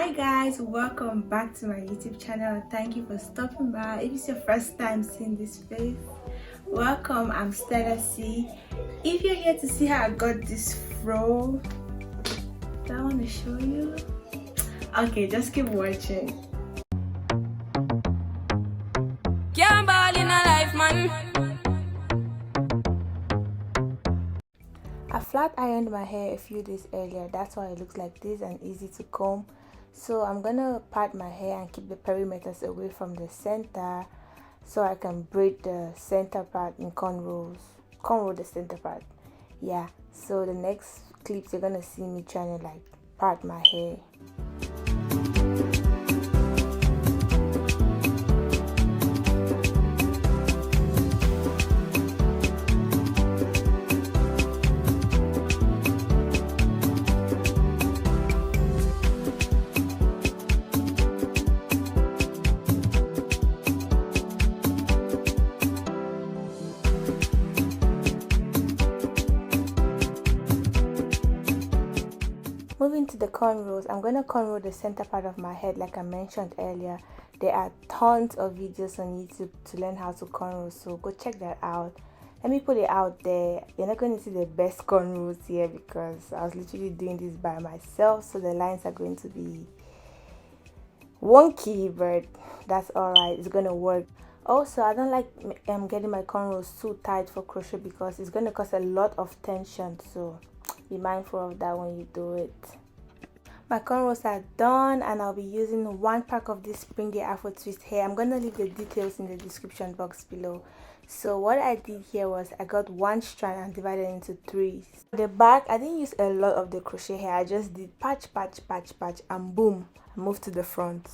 Hi guys, welcome back to my YouTube channel. Thank you for stopping by. If it's your first time seeing this face, welcome. I'm Stellasih. If you're here to see how I got this fro, do I want to show you? Okay, just keep watching. Can't ball in a life, man. I flat ironed my hair a few days earlier. That's why it looks like this and easy to comb. So I'm gonna part my hair and keep the perimeters away from the center so I can braid the center part in cornrows. Cornrow the center part. Yeah, so the next clips you're gonna see me trying to like part my hair. Moving to the cornrows, I'm going to cornrow the center part of my head like I mentioned earlier. There are tons of videos on YouTube to learn how to cornrow, so go check that out. Let me put it out there. You're not going to see the best cornrows here because I was literally doing this by myself, so the lines are going to be wonky, but that's alright. It's going to work. Also, I don't like getting my cornrows too tight for crochet because it's going to cause a lot of tension, so be mindful of that when you do it. My cornrows are done and I'll be using 1 pack of this springy afro twist hair. I'm gonna leave the details in the description box below. So what I did here was I got 1 strand and divided it into 3. For the back, I didn't use a lot of the crochet hair. I just did patch and boom, I moved to the front.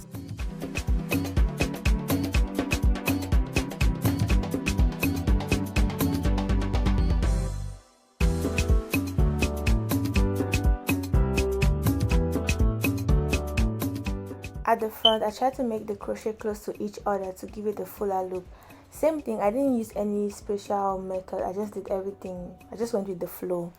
At the front, I tried to make the crochet close to each other to give it a fuller look. Same thing, I didn't use any special method. I just did everything. I just went with the flow.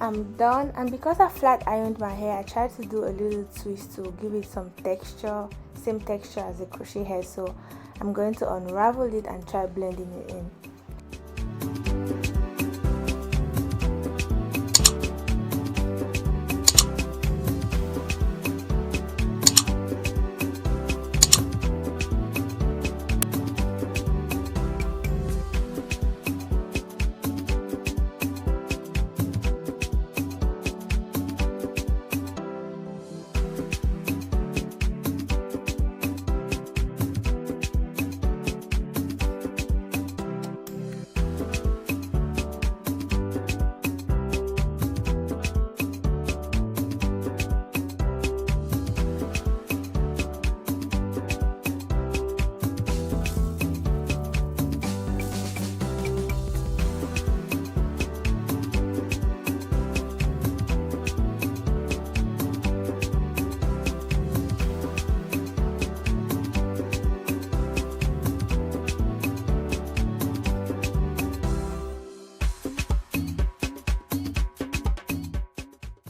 I'm done, and because I flat ironed my hair, I tried to do a little twist to give it some texture, same texture as the crochet hair. So I'm going to unravel it and try blending it in.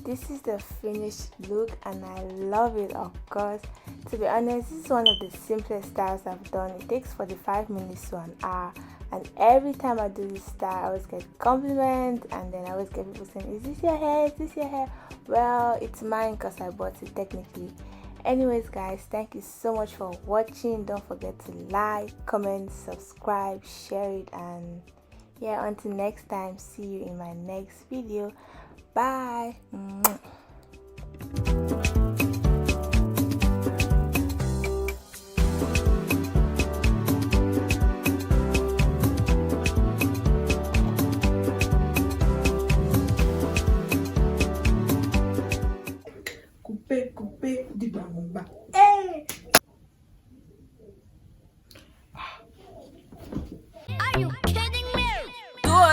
This is the finished look and I love it, of course. To be honest, this is one of the simplest styles I've done. It takes 45 minutes to an hour, and every time I do this style I always get compliments, and then I always get people saying, is this your hair, is this your hair? Well, it's mine because I bought it technically. Anyways guys, thank you so much for watching. Don't forget to like, comment, subscribe, share it, and yeah, until next time, see you in my next video. Bye. Coupe, coupe, di bamba. Hey!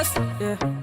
serious. Yeah.